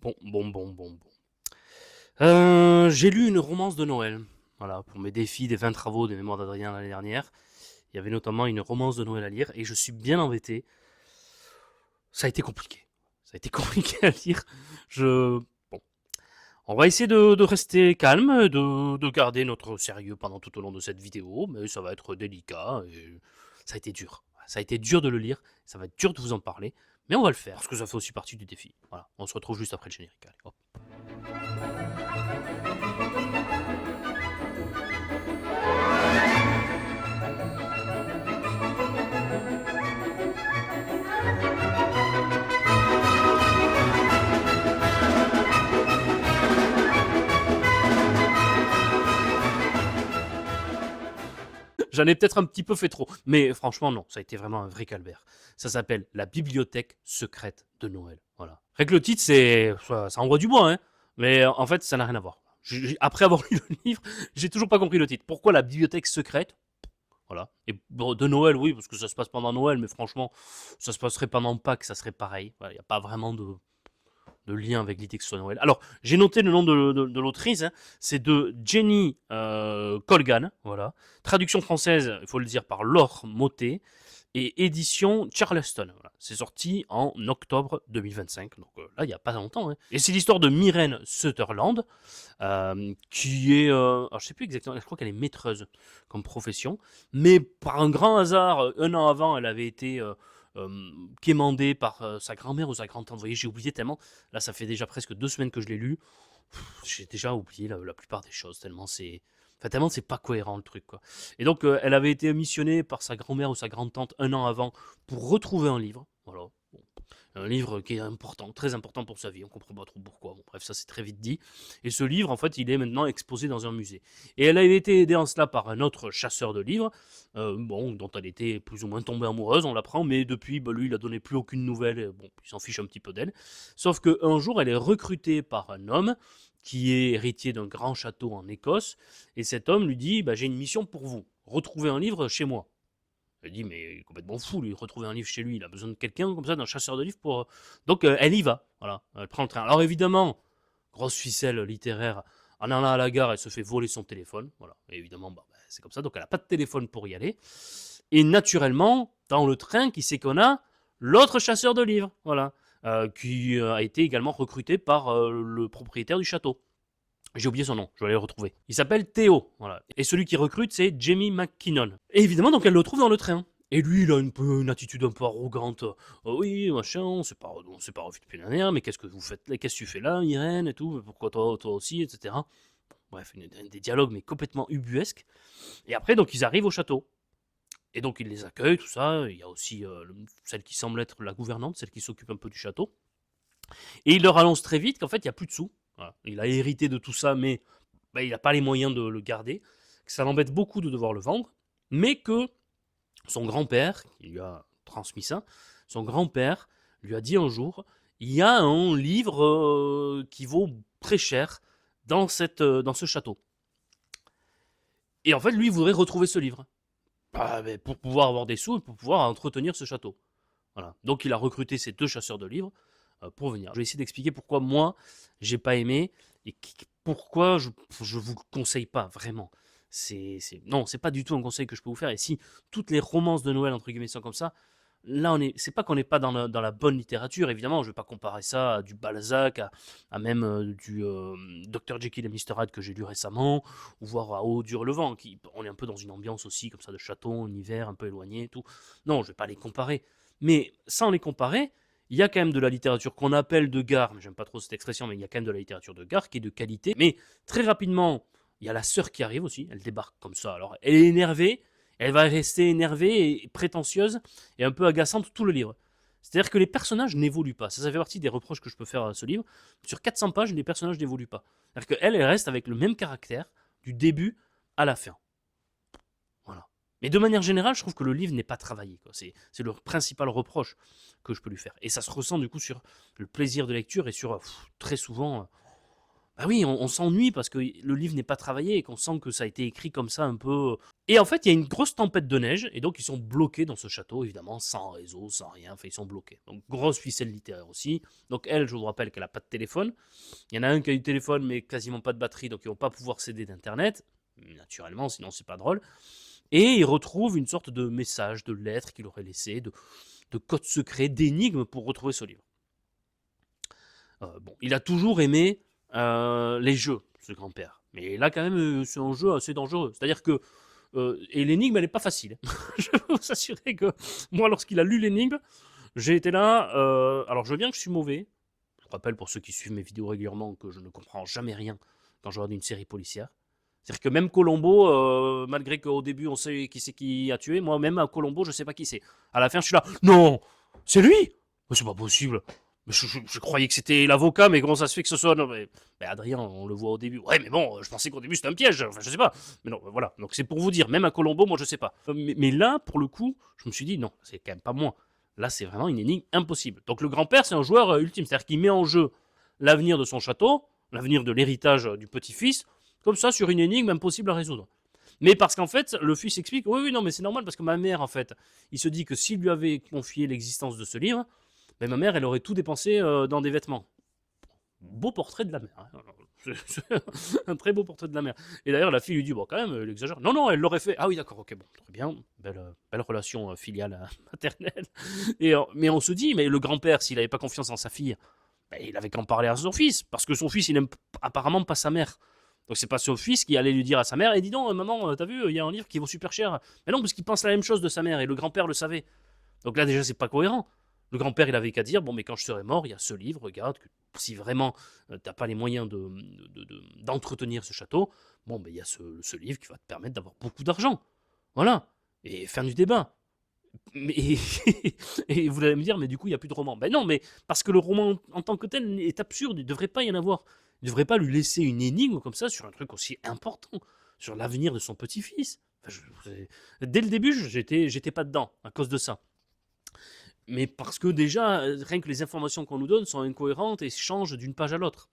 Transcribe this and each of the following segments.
Bon. J'ai lu une romance de Noël. Voilà, pour mes défis des 20 travaux des mémoires d'Adrien l'année dernière. Il y avait notamment une romance de Noël à lire et je suis bien embêté. Ça a été compliqué. Ça a été compliqué à lire. Bon. On va essayer de rester calme, de garder notre sérieux pendant tout au long de cette vidéo, mais ça va être délicat et ça a été dur. Ça a été dur de le lire, ça va être dur de vous en parler, mais on va le faire parce que ça fait aussi partie du défi. Voilà, on se retrouve juste après le générique. Allez, hop. J'en ai peut-être un petit peu fait trop, mais franchement non, ça a été vraiment un vrai calvaire. Ça s'appelle La bibliothèque secrète de Noël. Voilà. Rien que le titre, ça envoie du bois, hein. Mais en fait, ça n'a rien à voir. Après avoir lu le livre, j'ai toujours pas compris le titre. Pourquoi la bibliothèque secrète? Voilà. Et bon, de Noël, oui, parce que ça se passe pendant Noël, mais franchement, ça se passerait pendant Pâques, ça serait pareil. Il n'y a pas vraiment de lien avec l'idée que ce soit Noël. Alors, j'ai noté le nom de l'autrice, hein. C'est de Jenny Colgan, voilà. Traduction française, il faut le dire, par Laure Mottet, et édition Charleston. Voilà. C'est sorti en octobre 2025, donc là, il n'y a pas longtemps. Hein. Et c'est l'histoire de Myrène Sutherland, qui est, alors, je sais plus exactement, je crois qu'elle est maîtreuse comme profession, mais par un grand hasard, un an avant, elle avait été quémandée par sa grand-mère ou sa grand-tante. Vous voyez, j'ai oublié tellement. Là, ça fait déjà presque 2 semaines que je l'ai lu. J'ai déjà oublié la plupart des choses, tellement c'est pas cohérent le truc, quoi. Et donc, elle avait été missionnée par sa grand-mère ou sa grand-tante un an avant pour retrouver un livre. Voilà. Bon. Un livre qui est important, très important pour sa vie. On comprend pas trop pourquoi. Bon, bref, ça c'est très vite dit. Et ce livre, en fait, il est maintenant exposé dans un musée. Et elle a été aidée en cela par un autre chasseur de livres, dont elle était plus ou moins tombée amoureuse, on l'apprend, mais depuis, lui, il a donné plus aucune nouvelle. Bon, il s'en fiche un petit peu d'elle. Sauf qu'un jour, elle est recrutée par un homme qui est héritier d'un grand château en Écosse, et cet homme lui dit, j'ai une mission pour vous, retrouver un livre chez moi. Elle dit, mais il est complètement fou, lui, retrouver un livre chez lui, il a besoin de quelqu'un comme ça, d'un chasseur de livres pour... Donc, elle y va, voilà, elle prend le train. Alors, évidemment, grosse ficelle littéraire, en allant à la gare, elle se fait voler son téléphone, voilà, et évidemment, c'est comme ça, donc elle n'a pas de téléphone pour y aller. Et naturellement, dans le train, qui c'est qu'on a? L'autre chasseur de livres, voilà, qui a été également recruté par le propriétaire du château. J'ai oublié son nom, je vais aller le retrouver. Il s'appelle Théo, voilà. Et celui qui recrute, c'est Jamie McKinnon. Et évidemment, donc elle le trouve dans le train. Et lui, il a une attitude un peu arrogante. Oui, machin, on s'est pas revu depuis l'année dernière, mais qu'est-ce que vous faites là? Qu'est-ce que tu fais là, Irène, et tout? Pourquoi toi aussi, etc. Bref, des dialogues, mais complètement ubuesques. Et après, donc, ils arrivent au château. Et donc, il les accueille, tout ça. Il y a aussi celle qui semble être la gouvernante, celle qui s'occupe un peu du château. Et il leur annonce très vite qu'en fait, il n'y a plus de sous. Voilà. Il a hérité de tout ça, mais il n'a pas les moyens de le garder. Que ça l'embête beaucoup de devoir le vendre, mais que son grand-père, qui lui a transmis ça, son grand-père lui a dit un jour, il y a un livre qui vaut très cher dans ce château. Et en fait, lui, il voudrait retrouver ce livre. Pour pouvoir avoir des sous et pour pouvoir entretenir ce château. Voilà. Donc il a recruté ces 2 chasseurs de livres pour venir. Je vais essayer d'expliquer pourquoi moi, j'ai pas aimé et pourquoi je vous conseille pas vraiment. Non, c'est pas du tout un conseil que je peux vous faire. Et si toutes les romances de Noël, entre guillemets, sont comme ça, là, c'est pas qu'on n'est pas dans la bonne littérature, évidemment. Je vais pas comparer ça à du Balzac, à même du Dr. Jekyll et Mr. Hyde que j'ai lu récemment, ou voire à Eau dure le vent. On est un peu dans une ambiance aussi, comme ça, de château, en hiver, un peu éloigné et tout. Non, je vais pas les comparer. Mais sans les comparer, il y a quand même de la littérature qu'on appelle de gare, mais j'aime pas trop cette expression, mais il y a quand même de la littérature de gare qui est de qualité. Mais très rapidement, il y a la sœur qui arrive aussi, elle débarque comme ça. Alors, elle est énervée, elle va rester énervée et prétentieuse et un peu agaçante tout le livre. C'est-à-dire que les personnages n'évoluent pas. Ça fait partie des reproches que je peux faire à ce livre. Sur 400 pages, les personnages n'évoluent pas. C'est-à-dire qu'elle, elle reste avec le même caractère du début à la fin. Voilà. Mais de manière générale, je trouve que le livre n'est pas travaillé. C'est le principal reproche que je peux lui faire. Et ça se ressent du coup sur le plaisir de lecture et sur très souvent... oui, on s'ennuie parce que le livre n'est pas travaillé et qu'on sent que ça a été écrit comme ça un peu... Et en fait, il y a une grosse tempête de neige, et donc ils sont bloqués dans ce château, évidemment, sans réseau, sans rien, enfin ils sont bloqués. Donc grosse ficelle littéraire aussi. Donc elle, je vous rappelle qu'elle n'a pas de téléphone. Il y en a un qui a du téléphone, mais quasiment pas de batterie, donc ils vont pas pouvoir s'aider d'internet, naturellement, sinon c'est pas drôle. Et ils retrouvent une sorte de message, de lettre qu'il aurait laissé, de code secret, d'énigme pour retrouver ce livre. Bon, il a toujours aimé les jeux, ce grand-père. Mais là, quand même, c'est un jeu assez dangereux. C'est-à-dire que et l'énigme, elle n'est pas facile. Je peux vous assurer que moi, lorsqu'il a lu l'énigme, j'ai été là. Alors, je veux bien que je suis mauvais. Je rappelle pour ceux qui suivent mes vidéos régulièrement que je ne comprends jamais rien quand je regarde une série policière. C'est-à-dire que même Colombo, malgré qu'au début on sait qui c'est qui a tué, moi même à Colombo, je sais pas qui c'est. À la fin, je suis là. Non, c'est lui. Mais c'est pas possible. Mais je croyais que c'était l'avocat, mais comment ça se fait que ce soit... Non, mais Adrien, on le voit au début. Ouais, mais bon, je pensais qu'au début c'était un piège. Enfin, je sais pas. Mais non, voilà. Donc c'est pour vous dire, même à Colombo, moi je sais pas. Mais là, pour le coup, je me suis dit, non, c'est quand même pas moi. Là, c'est vraiment une énigme impossible. Donc le grand-père, c'est un joueur ultime. C'est-à-dire qu'il met en jeu l'avenir de son château, l'avenir de l'héritage du petit-fils, comme ça, sur une énigme impossible à résoudre. Mais parce qu'en fait, le fils explique, oui, non, mais c'est normal, parce que ma mère, en fait, il se dit que s'il lui avait confié l'existence de ce livre, ben, ma mère, elle aurait tout dépensé dans des vêtements. Beau portrait de la mère. Hein. Un très beau portrait de la mère. Et d'ailleurs, la fille lui dit, bon, quand même, elle exagère. Non, elle l'aurait fait. Ah oui, d'accord, ok, bon, très bien. Belle relation filiale maternelle. Mais on se dit, mais le grand-père, s'il n'avait pas confiance en sa fille, ben, il avait qu'à en parler à son fils. Parce que son fils, il n'aime apparemment pas sa mère. Donc c'est pas son fils qui allait lui dire à sa mère, et dis donc, maman, t'as vu, il y a un livre qui vaut super cher. Mais non, parce qu'il pense la même chose de sa mère, et le grand-père le savait. Donc là, déjà, c'est pas cohérent. Le grand-père, il avait qu'à dire, bon, mais quand je serai mort, il y a ce livre, regarde, que si vraiment t'as pas les moyens d'entretenir ce château, bon, ben il y a ce livre qui va te permettre d'avoir beaucoup d'argent. Voilà. Et faire du débat. Mais et vous allez me dire, mais du coup, il n'y a plus de roman. Ben non, mais parce que le roman en tant que tel est absurde, il ne devrait pas y en avoir. Il ne devrait pas lui laisser une énigme comme ça sur un truc aussi important, sur l'avenir de son petit-fils. Enfin, dès le début, j'étais pas dedans à cause de ça. Mais parce que déjà, rien que les informations qu'on nous donne sont incohérentes et changent d'une page à l'autre.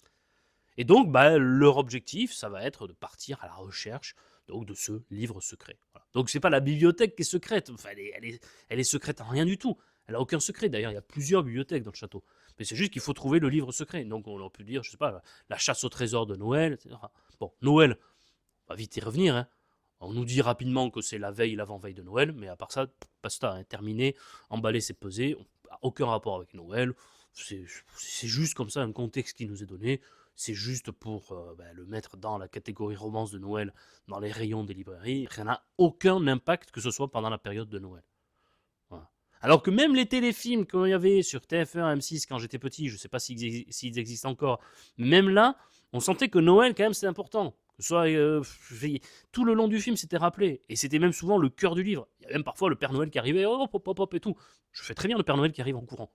Et donc, bah, leur objectif, ça va être de partir à la recherche donc, de ce livre secret. Voilà. Donc, c'est pas la bibliothèque qui est secrète. Enfin, elle est secrète en rien du tout. Elle a aucun secret. D'ailleurs, il y a plusieurs bibliothèques dans le château. Mais c'est juste qu'il faut trouver le livre secret. Donc, on aurait pu dire, je sais pas, la chasse au trésor de Noël, etc. Bon, Noël, on va vite y revenir. Hein. On nous dit rapidement que c'est la veille, l'avant-veille de Noël, mais à part ça, basta, hein, terminé, emballé, c'est pesé, aucun rapport avec Noël, c'est juste comme ça un contexte qui nous est donné, c'est juste pour le mettre dans la catégorie romance de Noël, dans les rayons des librairies, ça n'a aucun impact que ce soit pendant la période de Noël. Voilà. Alors que même les téléfilms qu'il y avait sur TF1, M6 quand j'étais petit, je ne sais pas s'ils existent encore, même là, on sentait que Noël quand même c'était important. Soit tout le long du film, c'était rappelé. Et c'était même souvent le cœur du livre. Il y a même parfois le Père Noël qui arrivait, hop, et tout. Je fais très bien le Père Noël qui arrive en courant.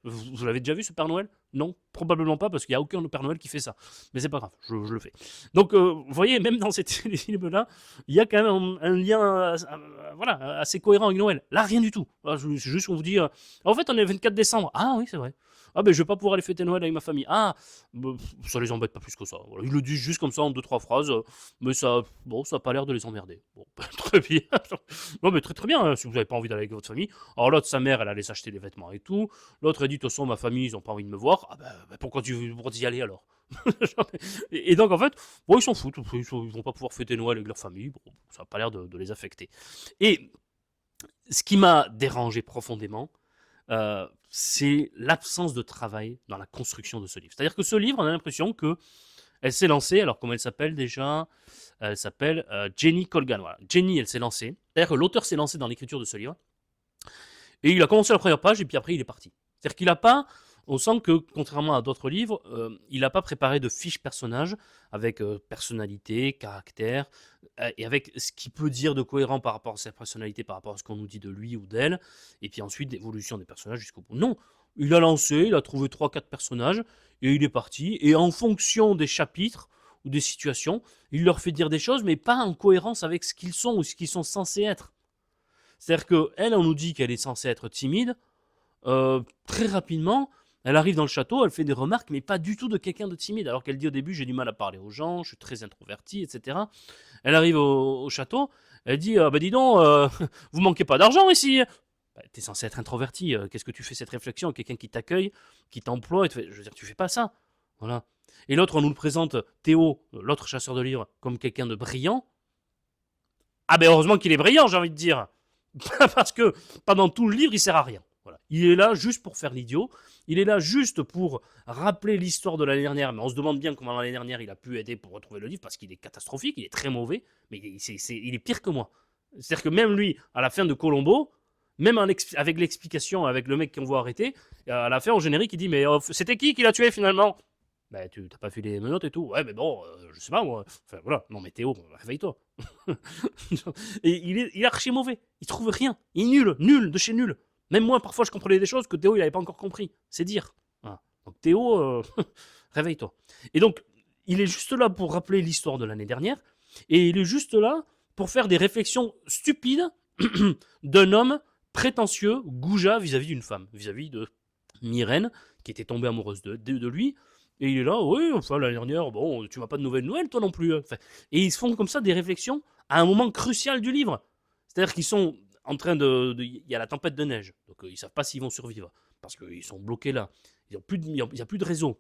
Vous l'avez déjà vu ce Père Noël? Non, probablement pas, parce qu'il n'y a aucun Père Noël qui fait ça. Mais c'est pas grave, je le fais. Donc, vous voyez, même dans ces films-là, il y a quand même un lien voilà, assez cohérent avec Noël. Là, rien du tout. C'est juste qu'on vous dit, en fait, on est le 24 décembre. Ah oui, c'est vrai. Ah ben je vais pas pouvoir aller fêter Noël avec ma famille. Ah, ça les embête pas plus que ça. Voilà, ils le disent juste comme ça en 2-3 phrases, mais ça a pas l'air de les emmerder. Bon, très bien. Non mais très bien, hein, si vous avez pas envie d'aller avec votre famille. Alors l'autre, sa mère, elle allait s'acheter des vêtements et tout. L'autre, elle dit, de toute façon, ma famille, ils ont pas envie de me voir. Ah ben pourquoi tu y aller alors? Et donc en fait, bon, ils s'en foutent. Ils vont pas pouvoir fêter Noël avec leur famille. Bon, ça a pas l'air de les affecter. Et ce qui m'a dérangé profondément, c'est l'absence de travail dans la construction de ce livre. C'est-à-dire que ce livre, on a l'impression que elle s'est lancée, alors comment elle s'appelle déjà? Elle s'appelle Jenny Colgan. Voilà. Jenny, elle s'est lancée. C'est-à-dire que l'auteur s'est lancé dans l'écriture de ce livre. Et il a commencé la première page et puis après il est parti. C'est-à-dire qu'il n'a pas, on sent que contrairement à d'autres livres, il n'a pas préparé de fiches personnages avec personnalité, caractère, et avec ce qu'il peut dire de cohérent par rapport à sa personnalité, par rapport à ce qu'on nous dit de lui ou d'elle, et puis ensuite l'évolution des personnages jusqu'au bout. Non, il a lancé, il a trouvé 3-4 personnages, et il est parti, et en fonction des chapitres ou des situations, il leur fait dire des choses, mais pas en cohérence avec ce qu'ils sont ou ce qu'ils sont censés être. C'est-à-dire qu'elle, on nous dit qu'elle est censée être timide, très rapidement, Elle arrive dans le château, elle fait des remarques, mais pas du tout de quelqu'un de timide. Alors qu'elle dit au début, j'ai du mal à parler aux gens, je suis très introvertie, etc. Elle arrive au château, elle dit, bah dis donc, vous manquez pas d'argent ici. Bah, t'es censé être introverti, qu'est-ce que tu fais cette réflexion? Quelqu'un qui t'accueille, qui t'emploie, et je veux dire, tu fais pas ça. Voilà. Et l'autre, on nous le présente, Théo, l'autre chasseur de livres, comme quelqu'un de brillant. Ah ben heureusement qu'il est brillant, j'ai envie de dire. Parce que pendant tout le livre, il sert à rien. Voilà. Il est là juste pour faire l'idiot. Il est là juste pour rappeler l'histoire de l'année dernière. Mais on se demande bien comment l'année dernière il a pu aider pour retrouver le livre parce qu'il est catastrophique, il est très mauvais, mais il est pire que moi. C'est-à-dire que même lui, à la fin de Colombo, même avec l'explication, avec le mec qu'on voit arrêter, à la fin au générique, il dit mais c'était qui l'a tué finalement? Bah, tu t'as pas fait les menottes et tout. Ouais, mais bon, je sais pas moi. Enfin voilà. Non, mais Théo, réveille-toi. Et il est archi mauvais. Il trouve rien. Il est nul, nul de chez nul. Même moi, parfois, je comprenais des choses que Théo, il avait pas encore compris. C'est dire. Voilà. Donc Théo, réveille-toi. Et donc, il est juste là pour rappeler l'histoire de l'année dernière. Et il est juste là pour faire des réflexions stupides d'un homme prétentieux, goujat vis-à-vis d'une femme, vis-à-vis de Myrène, qui était tombée amoureuse de lui. Et il est là, oui, enfin, l'année dernière, bon, tu m'as pas de nouvelles Noël, toi non plus. Enfin, et ils se font comme ça des réflexions à un moment crucial du livre. C'est-à-dire qu'ils sont en train il y a la tempête de neige, donc ils savent pas s'ils vont survivre, parce qu'ils sont bloqués là. Il n'y a plus de réseau.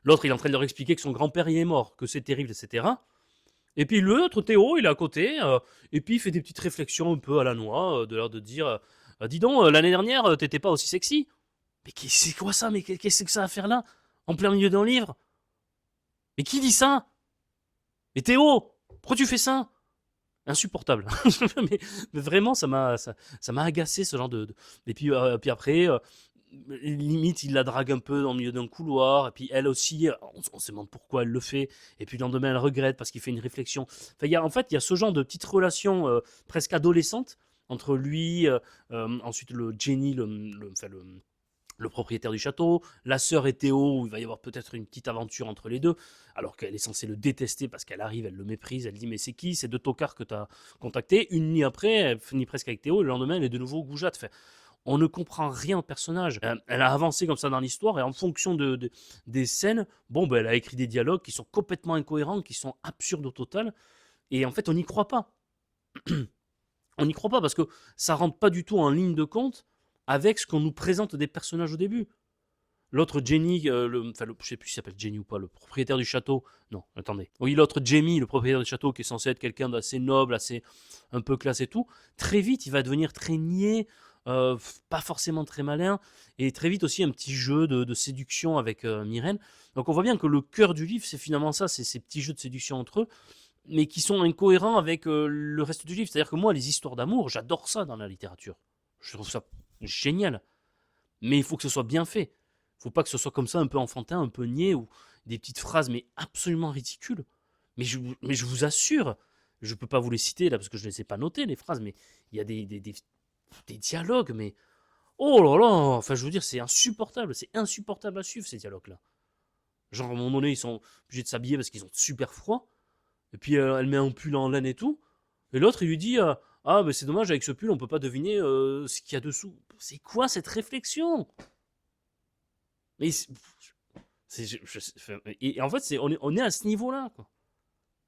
L'autre, il est en train de leur expliquer que son grand-père, il est mort, que c'est terrible, etc. Et puis l'autre, Théo, il est à côté, et puis il fait des petites réflexions un peu à la noix, de l'air de dire, dis donc, l'année dernière, t'étais pas aussi sexy. Mais c'est quoi ça? Mais qu'est-ce que ça a à faire là? En plein milieu d'un livre? Mais qui dit ça? Mais Théo, pourquoi tu fais ça? Insupportable. mais vraiment, ça m'a agacé ce genre de. Et puis après, limite, il la drague un peu dans le milieu d'un couloir. Et puis elle aussi, on se demande pourquoi elle le fait. Et puis le lendemain, elle regrette parce qu'il fait une réflexion. Enfin, en fait, il y a ce genre de petite relation presque adolescente entre lui, ensuite le Jenny, le propriétaire du château, la sœur et Théo, où il va y avoir peut-être une petite aventure entre les deux, alors qu'elle est censée le détester parce qu'elle arrive, elle le méprise, elle dit mais c'est qui ces deux tocards que tu as contactés? Une nuit après, elle finit presque avec Théo, et le lendemain elle est de nouveau goujate. Enfin, on ne comprend rien au personnage. Elle a avancé comme ça dans l'histoire et en fonction des scènes, bon, ben, elle a écrit des dialogues qui sont complètement incohérents, qui sont absurdes au total, et en fait on n'y croit pas. On n'y croit pas parce que ça rentre pas du tout en ligne de compte avec ce qu'on nous présente des personnages au début. L'autre Jenny, je sais plus s'il s'appelle Jenny ou pas, le propriétaire du château. Non, attendez. Oui, l'autre Jamie, le propriétaire du château, qui est censé être quelqu'un d'assez noble, assez un peu classe et tout. Très vite, il va devenir très niais, pas forcément très malin, et très vite aussi un petit jeu de séduction avec Myrène. Donc on voit bien que le cœur du livre, c'est finalement ça, c'est ces petits jeux de séduction entre eux, mais qui sont incohérents avec le reste du livre. C'est-à-dire que moi, les histoires d'amour, j'adore ça dans la littérature. Je trouve ça génial. Mais il faut que ce soit bien fait. Il ne faut pas que ce soit comme ça, un peu enfantin, un peu niais, ou des petites phrases, mais absolument ridicules. Mais je vous assure, je ne peux pas vous les citer là, parce que je ne les ai pas notées, les phrases, mais il y a des dialogues, mais oh là là, enfin je veux dire, c'est insupportable à suivre ces dialogues-là. Genre à un moment donné, ils sont obligés de s'habiller parce qu'ils ont super froid, et puis elle met un pull en laine et tout, et l'autre il lui dit ah mais c'est dommage, avec ce pull on peut pas deviner ce qu'il y a dessous. C'est quoi cette réflexion? Mais et en fait on est à ce niveau-là, quoi.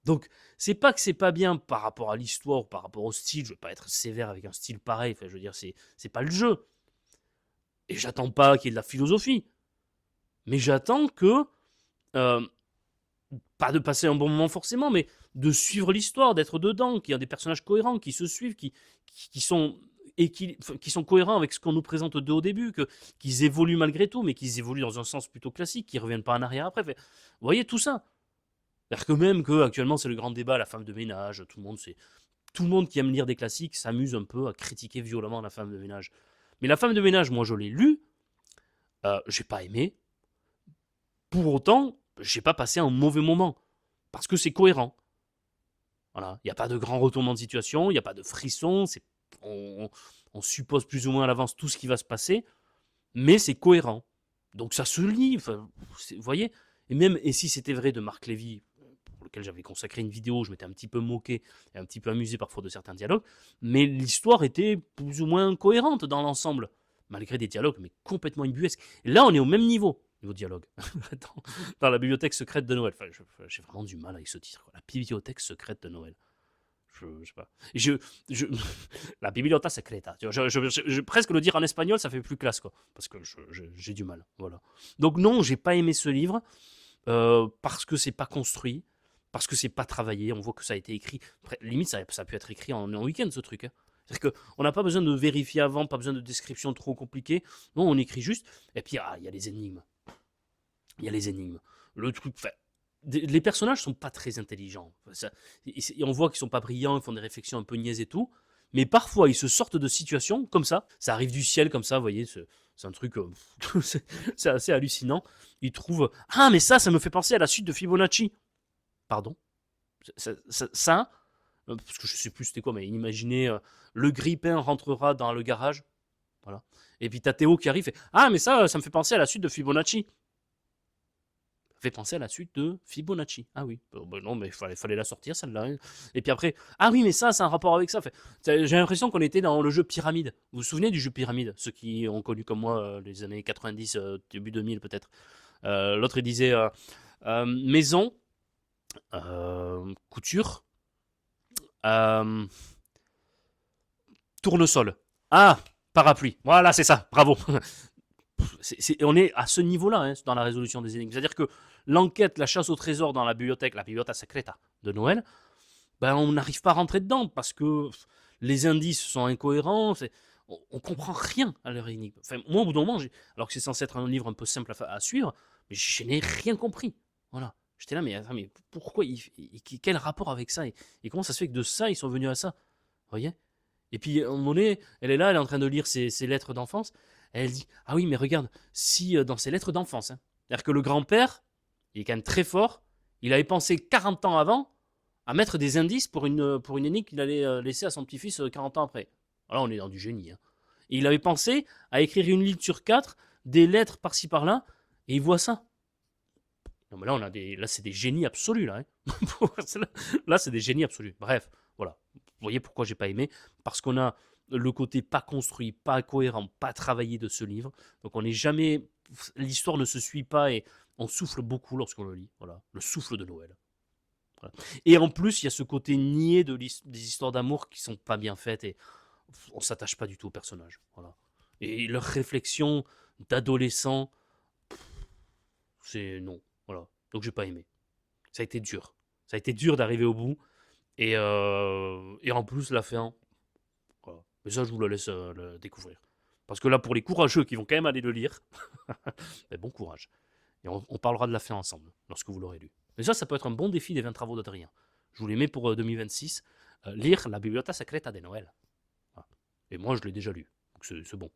Donc c'est pas que c'est pas bien par rapport à l'histoire ou par rapport au style, je veux pas être sévère avec un style pareil, enfin je veux dire c'est pas le jeu. Et j'attends pas qu'il y ait de la philosophie, mais j'attends que euh, pas de passer un bon moment forcément, mais de suivre l'histoire, d'être dedans, qu'il y a des personnages cohérents, qui se suivent, qui sont qui sont cohérents avec ce qu'on nous présente de au début, qu'ils évoluent malgré tout, mais qu'ils évoluent dans un sens plutôt classique, qu'ils ne reviennent pas en arrière après. Vous voyez tout ça. C'est-à-dire que même que actuellement c'est le grand débat, la femme de ménage, tout le monde qui aime lire des classiques s'amuse un peu à critiquer violemment la femme de ménage. Mais la femme de ménage, moi je l'ai lu, j'ai pas aimé. Pour autant, j'ai pas passé un mauvais moment parce que c'est cohérent. Voilà, il n'y a pas de grand retournement de situation, il n'y a pas de frisson, on, on suppose plus ou moins à l'avance tout ce qui va se passer, mais c'est cohérent. Donc ça se lit, vous voyez. Et si c'était vrai de Marc Lévy, pour lequel j'avais consacré une vidéo, je m'étais un petit peu moqué et un petit peu amusé parfois de certains dialogues, mais l'histoire était plus ou moins cohérente dans l'ensemble. malgré des dialogues mais complètement imbuesques. Et là, on est au même niveau dialogue, dans la bibliothèque secrète de Noël. Enfin, j'ai vraiment du mal avec ce titre, quoi. La bibliothèque secrète de Noël. Je sais pas. Je, la bibliothèque secreta. Presque le dire en espagnol, ça fait plus classe, quoi. Parce que j'ai du mal. Voilà. Donc, non, j'ai pas aimé ce livre parce que c'est pas construit, parce que c'est pas travaillé. On voit que ça a été écrit. Limite, ça a pu être écrit en week-end, ce truc. Hein. C'est-à-dire qu'on n'a pas besoin de vérifier avant, pas besoin de description trop compliquée. Non, on écrit juste. Et puis, il y a les énigmes. Il y a les énigmes. Le truc. Les personnages sont pas très intelligents. On voit qu'ils sont pas brillants, ils font des réflexions un peu niaises et tout. Mais parfois, ils se sortent de situations comme ça. Ça arrive du ciel comme ça, vous voyez. C'est un truc. C'est assez hallucinant. Ils trouvent. Ah, mais ça me fait penser à la suite de Fibonacci. Pardon. Ça, parce que je sais plus c'était quoi, mais imaginez le grippin rentrera dans le garage. Voilà. Et puis t'as Théo qui arrive et ah, mais ça me fait penser à la suite de Fibonacci. Fait penser à la suite de Fibonacci. Ah oui, non, mais il fallait la sortir, celle-là. Et puis après, ah oui, mais ça, c'est un rapport avec ça. J'ai l'impression qu'on était dans le jeu Pyramide. Vous vous souvenez du jeu Pyramide? Ceux qui ont connu comme moi les années 90, début 2000 peut-être. L'autre, il disait maison, couture, tournesol. Ah, parapluie. Voilà, c'est ça. Bravo. On est à ce niveau-là hein, dans la résolution des énigmes. C'est-à-dire que l'enquête, la chasse au trésor dans la bibliothèque secreta de Noël, ben, on n'arrive pas à rentrer dedans parce que les indices sont incohérents. On comprend rien à leur énigme. Enfin, moi, au bout d'un moment, alors que c'est censé être un livre un peu simple à suivre, mais je n'ai rien compris. Voilà. J'étais là, mais pourquoi quel rapport avec ça et comment ça se fait que de ça, ils sont venus à ça? Vous voyez? Et puis, à un moment donné, elle est là, elle est en train de lire ses lettres d'enfance. Elle dit ah oui, mais regarde, si dans ses lettres d'enfance, hein, c'est-à-dire que le grand-père, il est quand même très fort, il avait pensé 40 ans avant à mettre des indices pour une énigme qu'il allait laisser à son petit-fils 40 ans après. Alors on est dans du génie. Hein. Et il avait pensé à écrire une ligne sur 4, des lettres par-ci par-là, et il voit ça. Non mais là, là c'est des génies absolus. Là, hein. Là, c'est des génies absolus. Bref, voilà. Vous voyez pourquoi j'ai pas aimé? Parce qu'on a le côté pas construit, pas cohérent, pas travaillé de ce livre. Donc on n'est jamais... L'histoire ne se suit pas et on souffle beaucoup lorsqu'on le lit. Voilà, le souffle de Noël. Voilà. Et en plus, il y a ce côté niais des histoires d'amour qui sont pas bien faites et on s'attache pas du tout aux personnages. Voilà. Et leurs réflexions d'adolescents, c'est non. Voilà. Donc j'ai pas aimé. Ça a été dur. Ça a été dur d'arriver au bout. Et en plus, la fin, voilà. Mais ça, je vous la laisse le découvrir. Parce que là, pour les courageux qui vont quand même aller le lire, bon courage. Et on parlera de la fin ensemble, lorsque vous l'aurez lu. Mais ça peut être un bon défi des 20 travaux d'Adrien. Je vous les mets pour 2026. Lire la Bibliothèque secrète de Noël. Voilà. Et moi, je l'ai déjà lu. Donc c'est bon.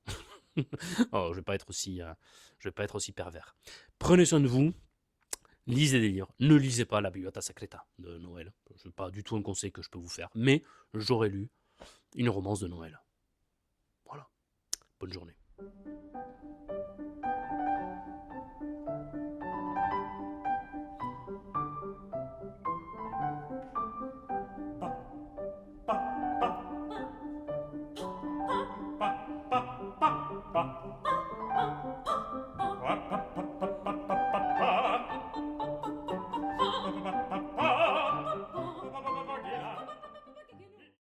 Oh, je vais pas être aussi pervers. Prenez soin de vous. Lisez des livres. Ne lisez pas la Bibliothèque secrète de Noël. Ce n'est pas du tout un conseil que je peux vous faire. Mais j'aurais lu une romance de Noël. Voilà. Bonne journée.